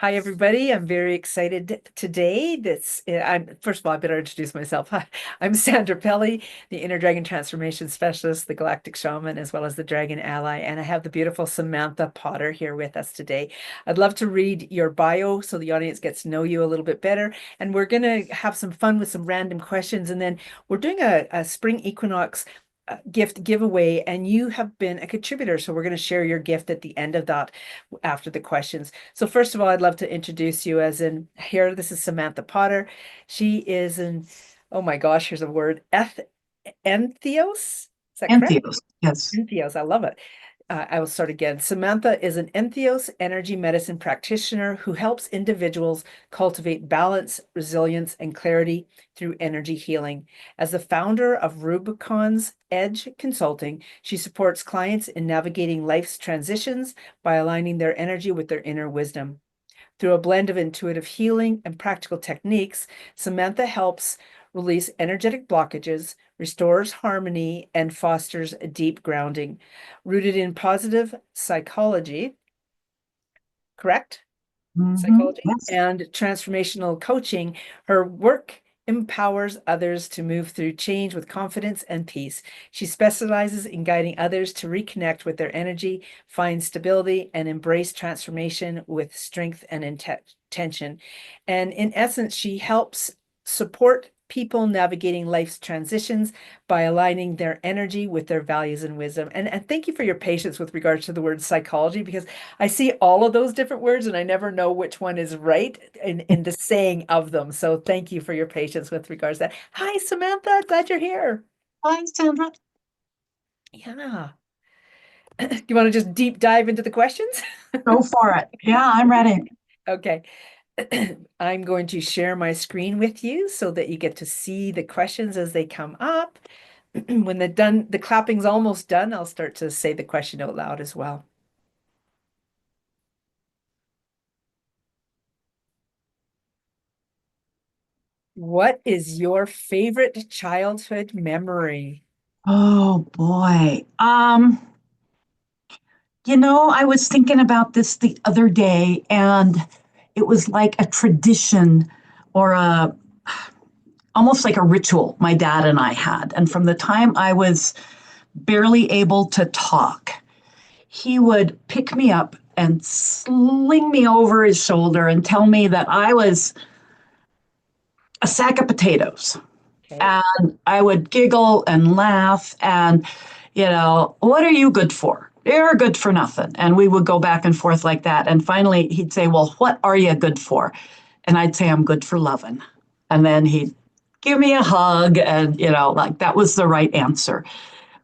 Hi, everybody. I'm very excited today. I'm first of all, I better introduce myself. Hi, I'm Sandra Pelly, the Inner Dragon Transformation Specialist, the Galactic Shaman, as well as the Dragon Ally. And I have the beautiful Samantha Potter here with us today. I'd love to read your bio so the audience gets to know you a little bit better. And we're going to have some fun with some random questions. And then we're doing a spring equinox gift giveaway, and you have been a contributor. So we're going to share your gift at the end of that after the questions. So first of all, I'd love to introduce you as in here, this is Samantha Potter. She is an, oh my gosh, here's a word, entheos. Is that correct? Entheos, yes. Entheos, I love it. I will start again. Samantha is an entheos energy medicine practitioner who helps individuals cultivate balance, resilience, and clarity through energy healing. As the founder of Rubicon's Edge Consulting, she supports clients in navigating life's transitions by aligning their energy with their inner wisdom. Through a blend of intuitive healing and practical techniques, Samantha helps release energetic blockages, restores harmony, and fosters a deep grounding. Rooted in positive psychology, correct? Psychology Yes. and transformational coaching, her work empowers others to move through change with confidence and peace. She specializes in guiding others to reconnect with their energy, find stability, and embrace transformation with strength and intention. And in essence, she helps support people navigating life's transitions by aligning their energy with their values and wisdom. And thank you for your patience with regards to the word psychology, because I see all of those different words and I never know which one is right in the saying of them. So thank you for your patience with regards to that. Hi, Samantha. Glad you're here. Hi, Sandra. Yeah. Do you want to just deep dive into the questions? Go for it. Yeah, I'm ready. Okay. I'm going to share my screen with you so that you get to see the questions as they come up. When the clapping's almost done, I'll start to say the question out loud as well. What is your favorite childhood memory? Oh boy. I was thinking about this the other day, and it was like a tradition or a almost like a ritual my dad and I had. And from the time I was barely able to talk, he would pick me up and sling me over his shoulder and tell me that I was a sack of potatoes. Okay. And I would giggle and laugh and, what are you good for? You're good for nothing. And we would go back and forth like that. And finally, he'd say, well, what are you good for? And I'd say, I'm good for loving. And then he'd give me a hug. And, like that was the right answer.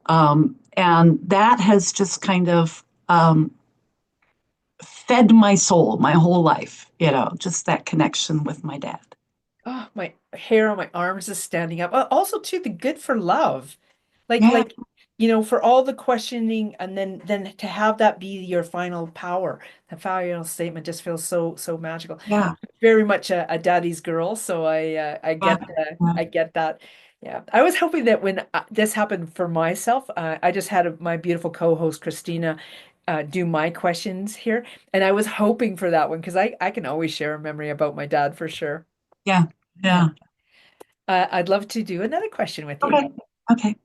And that has just kind of fed my soul my whole life, just that connection with my dad. Oh, my hair on my arms is standing up. Also, too, the good for love. Like, Yeah, like, for all the questioning and then to have that be your final power, the final statement just feels so magical. yeah, Very much a daddy's girl, so yeah, yeah, I get that. Yeah. I was hoping that when this happened for myself, I just had my beautiful co-host Christina do my questions here, and I was hoping for that one because I can always share a memory about my dad for sure. yeah, Yeah. yeah. I'd love to do another question with you. Okay, okay.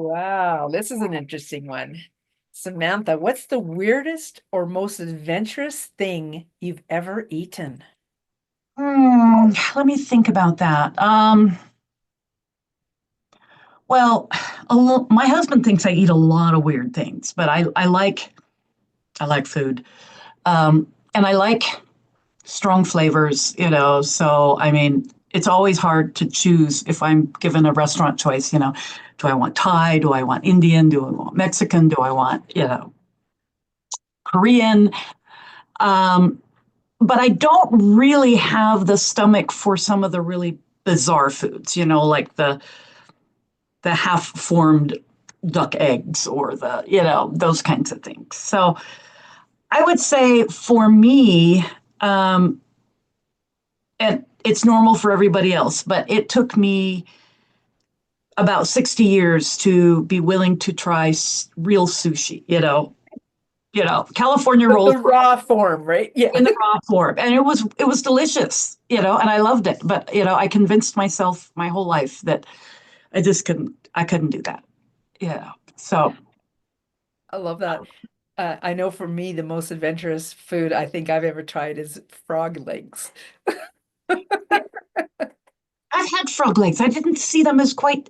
Wow, this is an interesting one. Samantha, what's the weirdest or most adventurous thing you've ever eaten? Let me think about that. Well, my husband thinks I eat a lot of weird things, but I like food, and I like strong flavors. So I mean, it's always hard to choose if I'm given a restaurant choice. Do I want Thai? Do I want Indian? Do I want Mexican? Do I want Korean? Um, but I don't really have the stomach for some of the really bizarre foods. Like the half formed duck eggs or those kinds of things. So I would say for me, um, it it's normal for everybody else. But it took me about 60 years to be willing to try real sushi, California The rolls raw form, right? Yeah. in the raw form. And it was delicious, and I loved it. But, I convinced myself my whole life that I couldn't do that. So I love that. I know for me, the most adventurous food I think I've ever tried is frog legs. I've had frog legs. I didn't see them as quite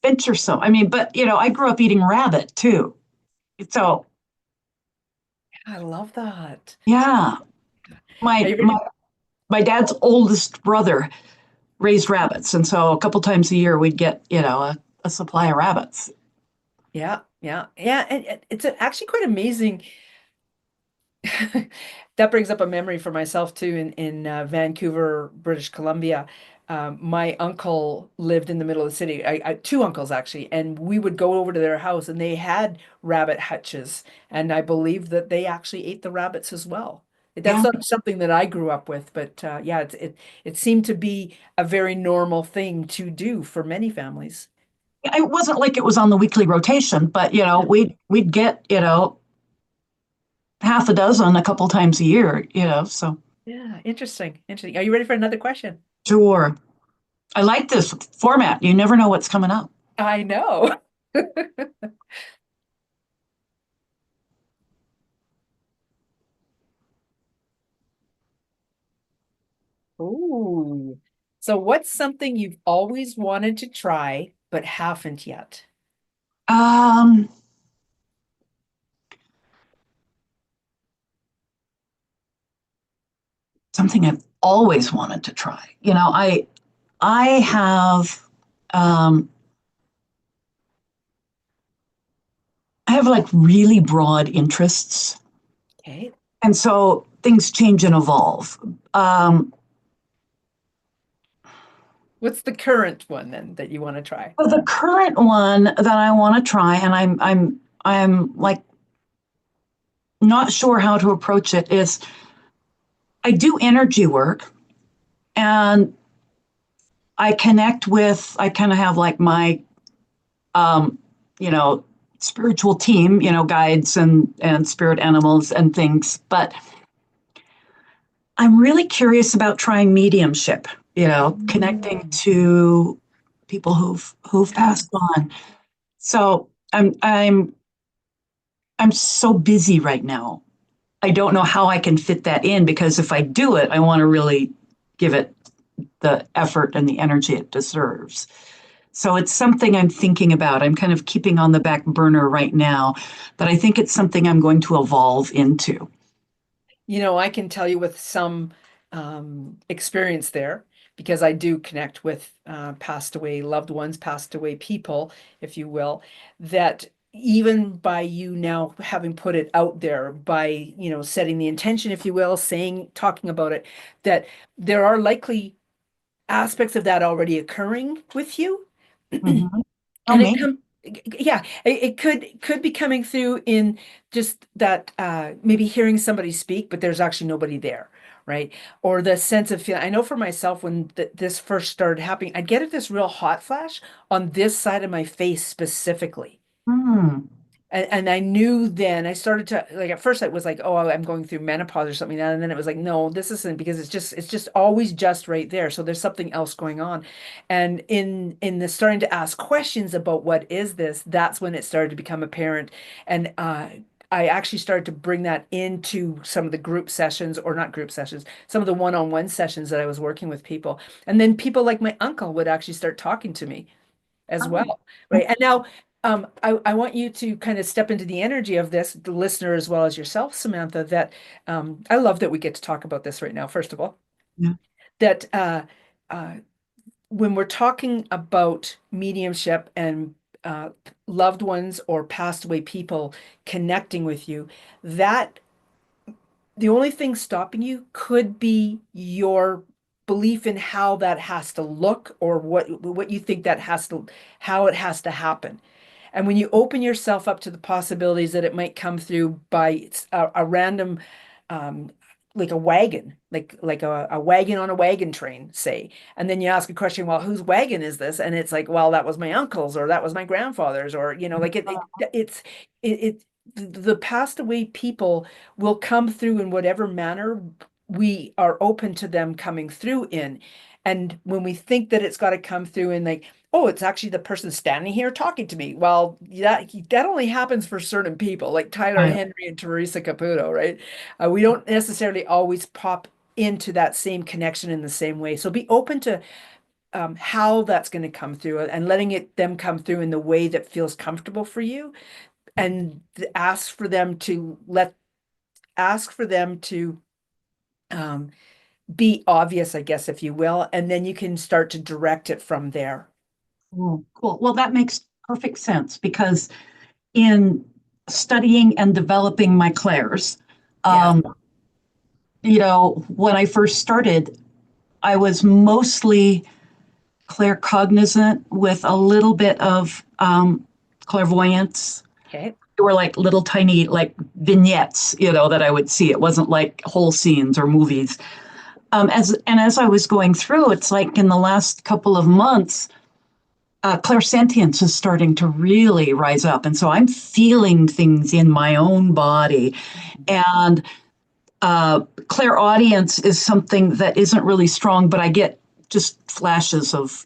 adventuresome. I mean, but I grew up eating rabbit too. So I love that. yeah, Are my you my ready? my dad's oldest brother raised rabbits, and so a couple times a year we'd get a supply of rabbits. Yeah, yeah, yeah. And it's actually quite amazing. That brings up a memory for myself too in Vancouver, British Columbia. My uncle lived in the middle of the city. Two uncles actually, and we would go over to their house, and they had rabbit hutches, and I believe that they actually ate the rabbits as well. That's Yeah, not something that I grew up with, but yeah, it seemed to be a very normal thing to do for many families. it wasn't like it was on the weekly rotation, but we'd get half a dozen a couple times a year. So Yeah, interesting, interesting. Are you ready for another question? sure. I like this format. You never know what's coming up. I know. Ooh. So what's something you've always wanted to try but haven't yet? Um, Something I've always wanted to try. I have um, I have like really broad interests, Okay. and so things change and evolve. Um, What's the current one then that you want to try? but the current one that I want to try, and I'm like not sure how to approach it, is I do energy work, and I kind of have like my um, you know spiritual team, guides and spirit animals and things, but I'm really curious about trying mediumship, connecting Mm. to people who've Yeah. passed on. So I'm so busy right now. I don't know how I can fit that in, because if I do it, I want to really give it the effort and the energy it deserves. So it's something I'm thinking about. I'm kind of keeping on the back burner right now, but I think it's something I'm going to evolve into. I can tell you with some experience there because I do connect with passed away loved ones, passed away people, if you will, that even by you now having put it out there, by, setting the intention, if you will, saying, talking about it, that there are likely aspects of that already occurring with you. Mm-hmm. Oh, And it maybe. come yeah, it could be coming through in just that maybe hearing somebody speak, but there's actually nobody there, right? Or the sense of feeling. I know for myself when this first started happening, I'd get this real hot flash on this side of my face specifically. Hmm. And I knew then I started to like at first it was like, oh, I'm going through menopause or something. And then it was like, no, this isn't because it's just always just right there. So there's something else going on. And in the starting to ask questions about what is this, that's when it started to become apparent. And I actually started to bring that into some of the group sessions, or not group sessions, some of the one-on-one sessions that I was working with people. And then people like my uncle would actually start talking to me as Oh, well, right? And now I want you to kind of step into the energy of this, the listener as well as yourself, Samantha, that I love that we get to talk about this right now, first of all, yeah. that uh, when we're talking about mediumship and loved ones or passed away people connecting with you, that the only thing stopping you could be your belief in how that has to look or what you think that has to how it has to happen. And when you open yourself up to the possibilities that it might come through by a random um, like a wagon, like a wagon on a wagon train, say. And then you ask a question, well, whose wagon is this? And it's like, well, that was my uncle's, or that was my grandfather's, or like it the passed away people will come through in whatever manner we are open to them coming through in. And when we think that it's got to come through in like, oh, it's actually the person standing here talking to me. Well, that only happens for certain people, like Tyler Right. Henry and Teresa Caputo, right? We don't necessarily always pop into that same connection in the same way. So be open to how that's going to come through and letting them come through in the way that feels comfortable for you, and ask for them to um, be obvious, I guess, if you will, and then you can start to direct it from there. Cool. Cool. Well, that makes perfect sense because in studying and developing my clairs, Yes. um, when I first started, I was mostly claircognizant with a little bit of clairvoyance. Okay. They were like little tiny like vignettes, that I would see. It wasn't like whole scenes or movies. As I was going through, it's like in the last couple of months, clairsentience is starting to really rise up, and so I'm feeling things in my own body. And clairaudience is something that isn't really strong, but I get just flashes of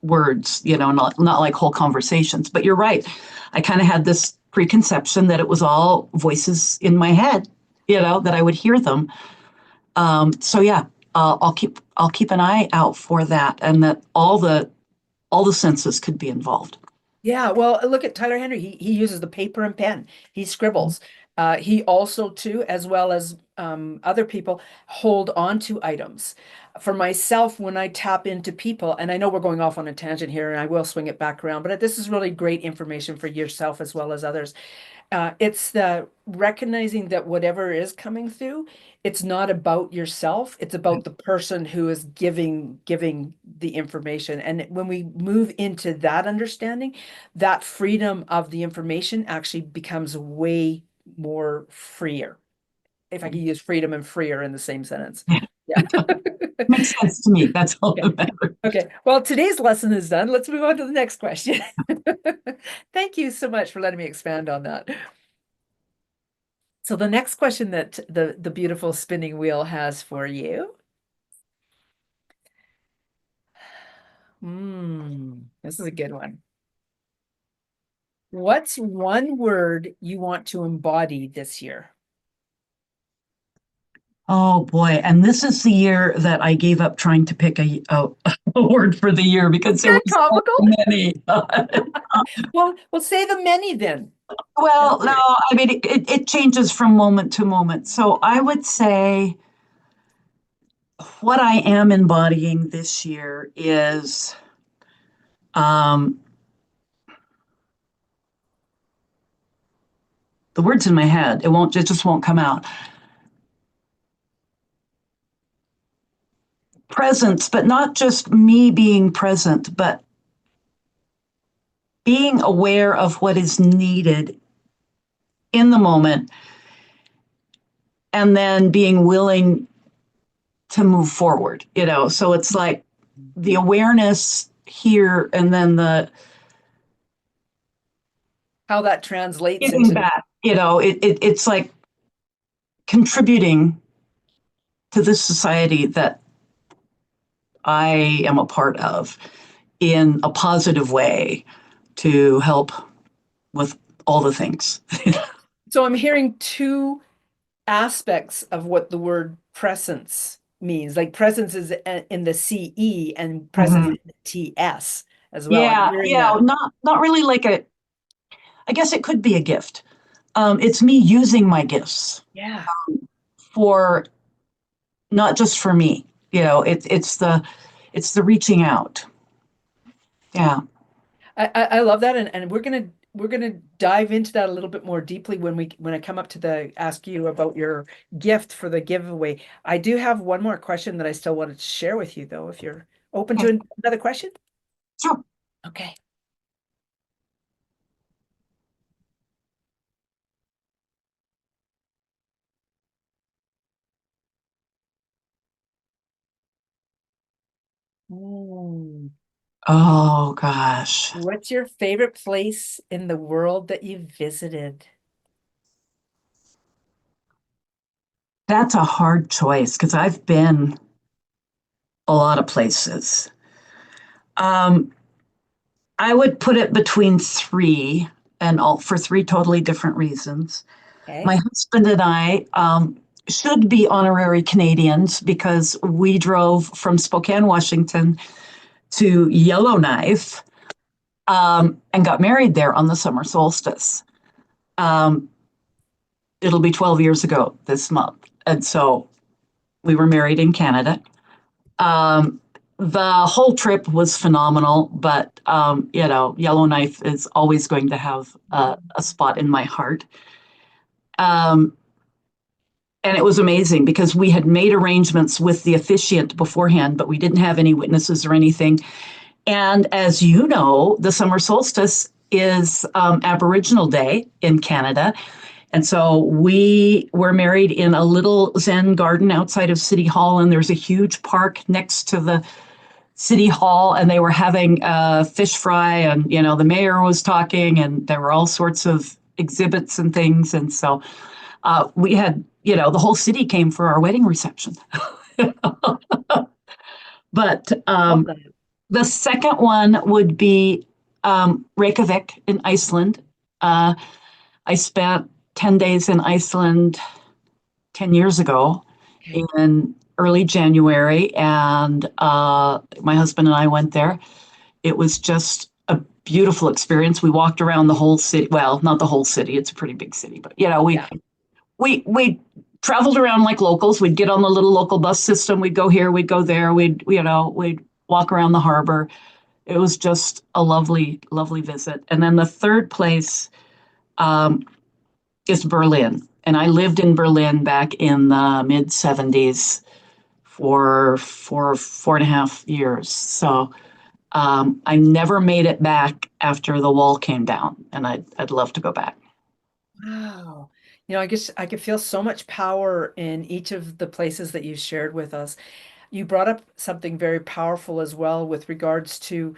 words, not like whole conversations. But you're right. I kind of had this preconception that it was all voices in my head, that I would hear them. So yeah, I'll keep an eye out for that, and that all the senses could be involved. Yeah, well, look at Tyler Henry. He uses the paper and pen. He scribbles. He also, too, as well as other people, hold on to items. For myself, when I tap into people, and I know we're going off on a tangent here, and I will swing it back around, but this is really great information for yourself as well as others. It's the recognizing that whatever is coming through, it's not about yourself. It's about the person who is giving the information. And when we move into that understanding, that freedom of the information actually becomes way more freer. If I could use freedom and freer in the same sentence. Yeah. Makes sense to me. That's all Okay. that matters. Okay. Well, today's lesson is done. Let's move on to the next question. Thank you so much for letting me expand on that. So the next question that the beautiful spinning wheel has for you. This is a good one. What's one word you want to embody this year? Oh boy. And this is the year that I gave up trying to pick a word for the year because Isn't there that was so comical? many. Well, say the many then. Go Well, no, for it. I mean, it changes from moment to moment. So I would say what I am embodying this year is um, the words in my head. It just won't come out. Presence, but not just me being present, but being aware of what is needed in the moment and then being willing to move forward, So it's like the awareness here and then the How that translates giving into, back, it's like contributing to this society that I am a part of in a positive way to help with all the things. so I'm hearing two aspects of what the word presence means. Like presence is in the CE and presence Mhm. in the TS as well. I'm Yeah, hearing yeah, that. not really like I guess it could be a gift. It's me using my gifts Yeah. for not just for me. It's the reaching out. Yeah. I love that, and we're gonna dive into that a little bit more deeply when I come up to the ask you about your gift for the giveaway. I do have one more question that I still wanted to share with you, though, if you're open Okay. to another question. Sure. Okay. Mm. Oh gosh, What's your favorite place in the world that you've visited? that's a hard choice because I've been a lot of places. Um, I would put it between three, and all for three totally different reasons. My Okay. husband and I should be honorary Canadians because we drove from Spokane, Washington to Yellowknife and got married there on the summer solstice. Um, it'll be 12 years ago this month. And so we were married in Canada. Um, the whole trip was phenomenal, but Yellowknife is always going to have a spot in my heart. Um, and it was amazing because we had made arrangements with the officiant beforehand, but we didn't have any witnesses or anything. And as you know, the summer solstice is Aboriginal Day in Canada. And so we were married in a little Zen garden outside of City Hall, and there's a huge park next to the City Hall, and they were having a fish fry, and the mayor was talking, and there were all sorts of exhibits and things, and so we had the whole city came for our wedding reception. But Love that. the second one would be Reykjavik in Iceland. Uh, I spent 10 days in Iceland 10 years ago Okay. in early January, and my husband and I went there. It was just a beautiful experience. We walked around the whole city. Well, not the whole city. It's a pretty big city, but Yeah. we traveled around like locals. We'd get on the little local bus system. We'd go here, we'd go there. We'd walk around the harbor. It was just a lovely, lovely visit. And then the third place um, is Berlin. And I lived in Berlin back in the mid 70s for 4.5 years. So I never made it back after the wall came down, and I'd love to go back. Wow. I guess I could feel so much power in each of the places that you shared with us. You brought up something very powerful as well with regards to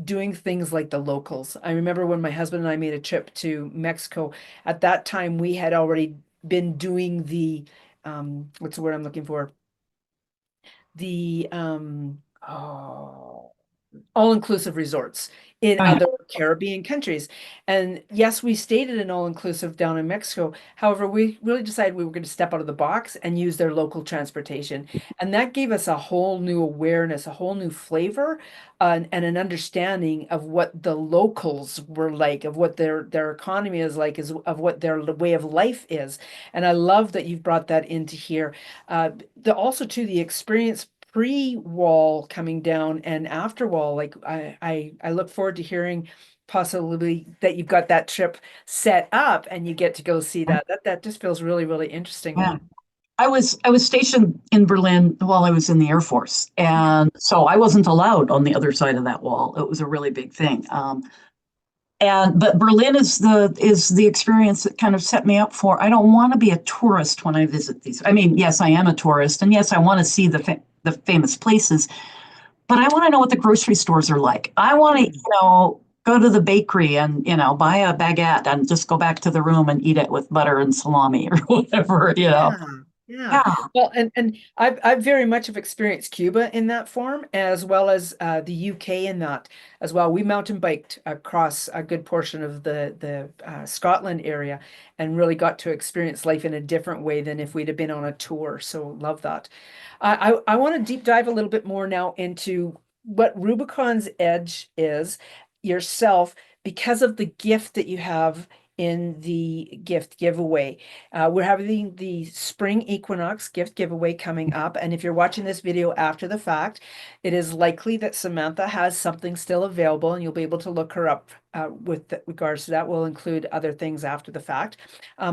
doing things like the locals. I remember when my husband and I made a trip to Mexico. At that time, we had already been doing what's the word I'm looking for? The all-inclusive resorts in Oh yeah, other Caribbean countries. And yes, we stayed at an all-inclusive down in Mexico. However, we really decided we were going to step out of the box and use their local transportation. And that gave us a whole new awareness, a whole new flavor, and an understanding of what the locals were like, of what their economy is like, of what their way of life is. And I love that you've brought that into here. Also too, the experience pre-wall coming down and after wall, like I look forward to hearing possibly that you've got that trip set up and you get to go see that. That just feels really, really interesting to yeah. me. I was stationed in Berlin while I was in the Air Force, and so I wasn't allowed on the other side of that wall. It was a really big thing. And but Berlin is the experience that kind of set me up for. I don't want to be a tourist when I visit these. I mean, yes, I am a tourist, and yes, I want to see the famous places, but I want to know what the grocery stores are like. I want to, Hmm. go to the bakery and, buy a baguette and just go back to the room and eat it with. And salami or whatever. Yeah, yeah. Yeah. Well, and I've very much have experienced Cuba in that form, as well as the UK in that as well. We mountain biked across a good portion of the Scotland area, and really got to experience life in a different way than if we'd have been on a tour. So love that. I want to deep dive a little bit more now into what Rubicon's Edge is yourself because of the gift that you have in the gift giveaway. We're having the spring equinox gift giveaway coming up. And if you're watching this video after the fact, it is likely that Samantha has something still available and you'll be able to look her up with regards to that. We'll include other things after the fact.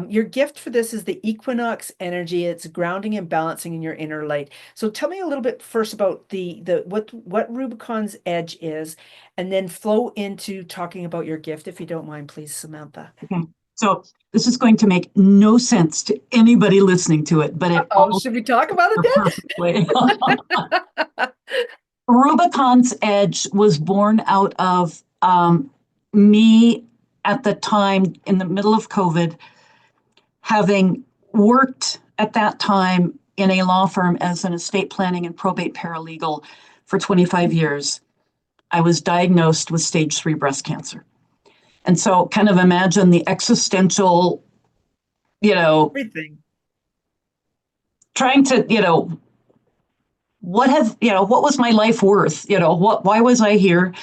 Your gift for this is the equinox energy. It's grounding and balancing in your inner light. So tell me a little bit first about the what Rubicon's Edge is, and then flow into talking about your gift, if you don't mind, please, Samantha. Okay. So this is going to make no sense to anybody listening to it, but it Uh-oh, all should we talk about perfectly. it then? Rubicon's Edge was born out of me at the time in the middle of COVID, having worked at that time in a law firm as an estate planning and probate paralegal for 25 years. I was diagnosed with stage 3 breast cancer. And so, kind of imagine the existential, you know, Everything. trying to, what was my life worth? Why was I here?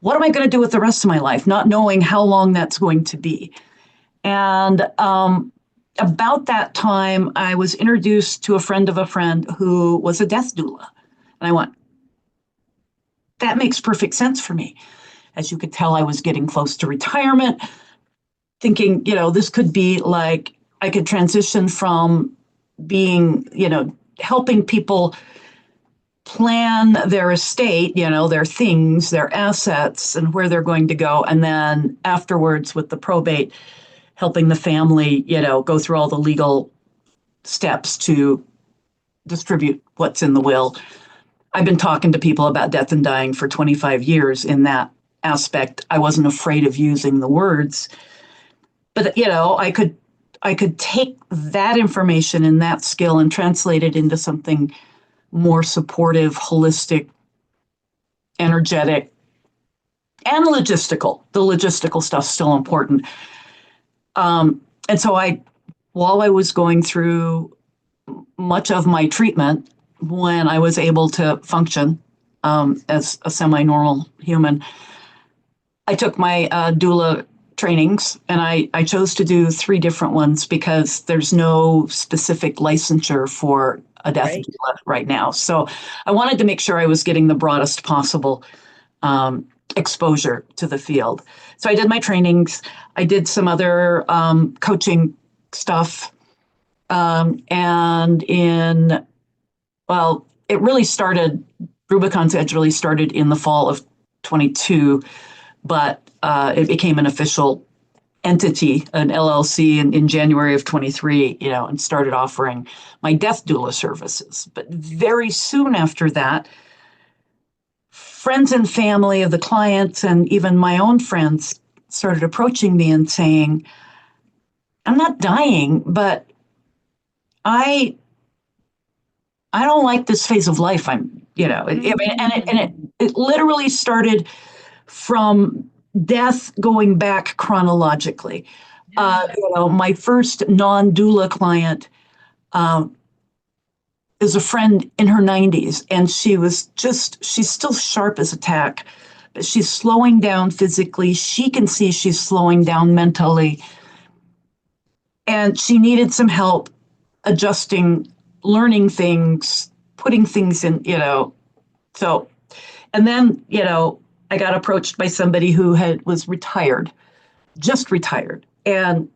What am I going to do with the rest of my life? Not knowing how long that's going to be. And about that time, I was introduced to a friend of a friend who was a death doula. And I went, that makes perfect sense for me. As you could tell, I was getting close to retirement, thinking, this could be like I could transition from being, helping people plan their estate, their things, their assets, and where they're going to go. And then afterwards, with the probate, helping the family, go through all the legal steps to distribute what's in the will. I've been talking to people about death and dying for 25 years in that aspect. I wasn't afraid of using the words, but I could take that information and that skill and translate it into something more supportive, holistic, energetic, and logistical. The logistical stuff's still important. And so while I was going through much of my treatment, when I was able to function as a semi-normal human, I took my doula trainings, and I chose to do 3 different ones because there's no specific licensure for a death Right. doula right now. So I wanted to make sure I was getting the broadest possible exposure to the field. So I did my trainings. I did some other coaching stuff. And it really started, Rubicon's Edge really started in the fall of 22, but it became an official entity, an LLC, in January of 23, and started offering my death doula services. But very soon after that, friends and family of the clients and even my own friends started approaching me and saying, I'm not dying, but I I don't like this phase of life. And it literally started from death going back chronologically. Yeah. My first non-doula client um, is a friend in her 90s, and she's still sharp as a tack, but she's slowing down physically. She can see she's slowing down mentally, and she needed some help adjusting, learning things, putting things in. So, and then, I got approached by somebody who was retired, just retired, and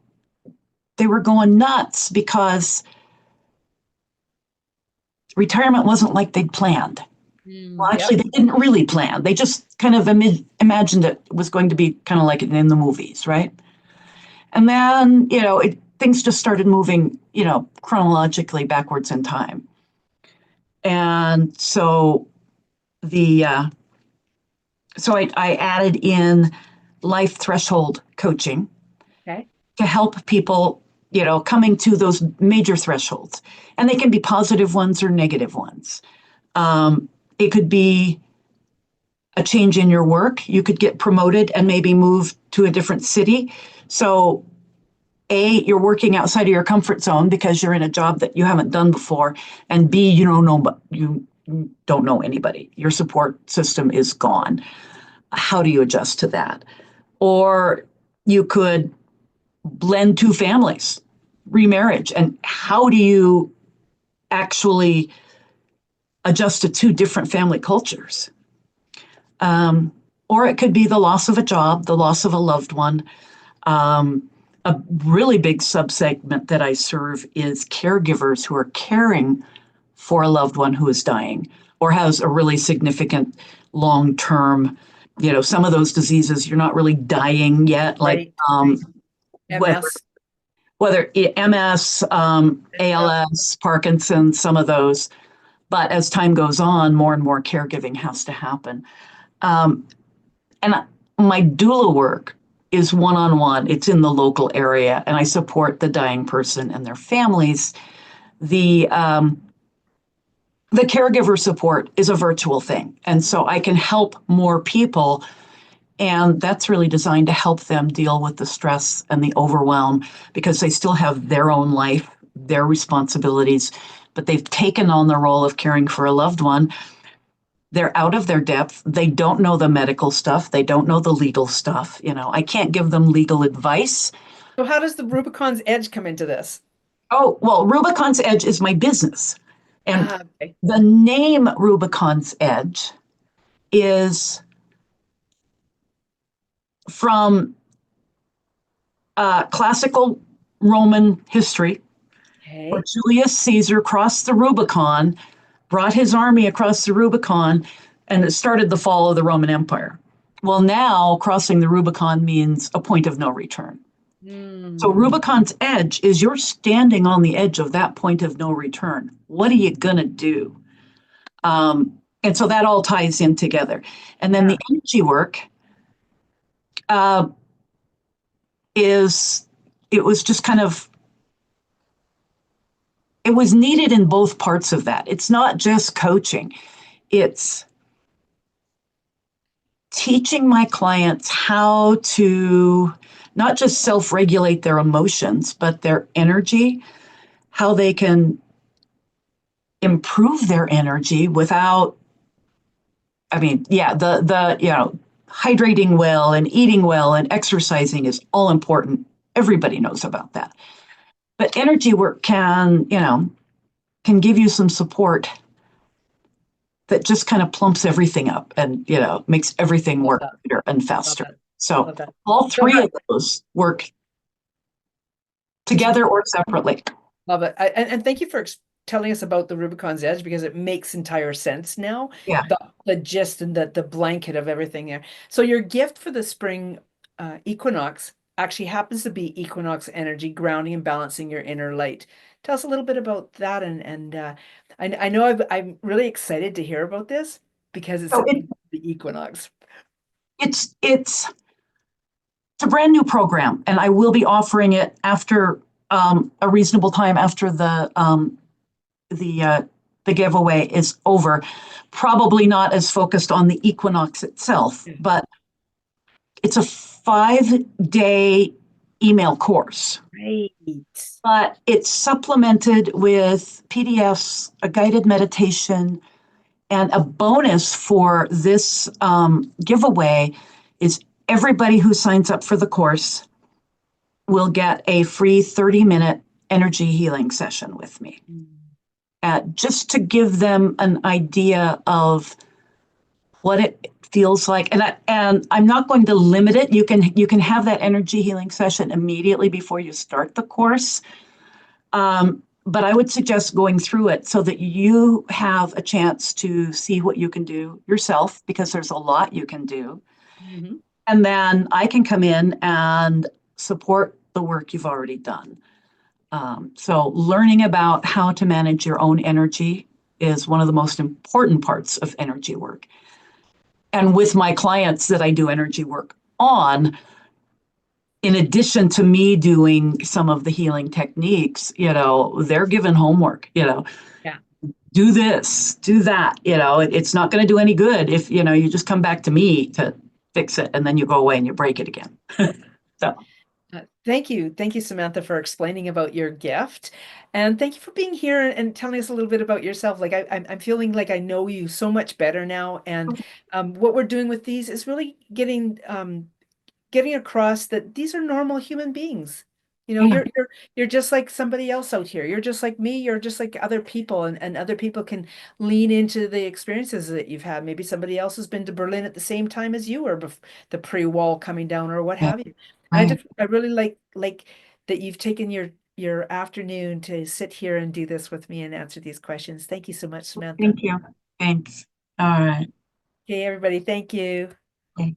they were going nuts because retirement wasn't like they'd planned. Well, actually, Yep. they didn't really plan. They just kind of imagined it was going to be kind of like in the movies, right? And then, things just started moving, chronologically backwards in time. And so the I added in life threshold coaching Okay. to help people, coming to those major thresholds. And they can be positive ones or negative ones. It could be a change in your work. You could get promoted and maybe move to a different city. So, A, you're working outside of your comfort zone because you're in a job that you haven't done before. And B, you don't know anybody. Your support system is gone. How do you adjust to that? Or you could blend 2 families, remarriage. And how do you actually adjust to 2 different family cultures? Or it could be the loss of a job, the loss of a loved one. A really big subsegment that I serve is caregivers who are caring for a loved one who is dying or has a really significant long term, some of those diseases you're not really dying yet, like Right. Right. whether MS. MS, Yep. ALS, Parkinson's, some of those. But as time goes on, more and more caregiving has to happen. Um, and my doula work is one on one, it's in the local area, and I support the dying person and their families. The caregiver support is a virtual thing. And so I can help more people. And that's really designed to help them deal with the stress and the overwhelm because they still have their own life, their responsibilities, but they've taken on the role of caring for a loved one. They're out of their depth. They don't know the medical stuff. They don't know the legal stuff. I can't give them legal advice. So how does the Rubicon's Edge come into this? Oh, well, Rubicon's Edge is my business. And Okay. the name Rubicon's Edge is from classical Roman history, where Okay. Julius Caesar crossed the Rubicon, brought his army across the Rubicon, and it started the fall of the Roman Empire. Well, now crossing the Rubicon means a point of no return. So Hmm. Rubicon's edge is you're standing on the edge of that point of no return. What are you going to do? And so that all ties in together. And then the Yeah. energy work uh, is, it was just kind of, it was needed in both parts of that. It's not just coaching, it's teaching my clients how to not just self regulate their emotions, but their energy, how they can improve their energy without, I mean, yeah, hydrating well and eating well and exercising is all important. Everybody knows about that. But energy work can give you some support that just kind of plumps everything up and makes everything Love work that. better and Love faster. that. So Love that. all So three of those work together or separately. love it. And thank you for telling us about the Rubicon's Edge because it makes entire sense now. Yeah. The the gist and the blanket of everything there. So your gift for the spring equinox actually happens to be equinox energy, grounding and balancing your inner light. Tell us a little bit about that and I know I'm really excited to hear about this because it's So the equinox. it's a brand new program, and I will be offering it after a reasonable time after the uh, the giveaway is over. Probably not as focused on the equinox itself, but it's a 5-day email course. Great. But it's supplemented with PDFs, a guided meditation, and a bonus for this giveaway is everybody who signs up for the course will get a free 30-minute energy healing session with me, just to give them an idea of what it feels like. And I'm not going to limit it. You can have that energy healing session immediately before you start the course. But I would suggest going through it so that you have a chance to see what you can do yourself, because there's a lot you can do. Mhm. And then I can come in and support the work you've already done. So learning about how to manage your own energy is one of the most important parts of energy work. And with my clients that I do energy work on, in addition to me doing some of the healing techniques, they're given homework, Yeah. do this, do that. It's not going to do any good if, you just come back to me to fix it and then you go away and you break it again. So Thank you. Thank you, Samantha, for explaining about your gift. And thank you for being here and telling us a little bit about yourself. Like I'm feeling like I know you so much better now. And what we're doing with these is really getting across that these are normal human beings. You know, yeah, you're just like somebody else out here. You're just like me. You're just like other people, and other people can lean into the experiences that you've had. Maybe somebody else has been to Berlin at the same time as you, or the pre-wall coming down, or what yeah, have you. And right. I really like that you've taken your afternoon to sit here and do this with me and answer these questions. Thank you so much, Samantha. Thank you. Thanks. All right. Okay, everybody, thank you. Okay.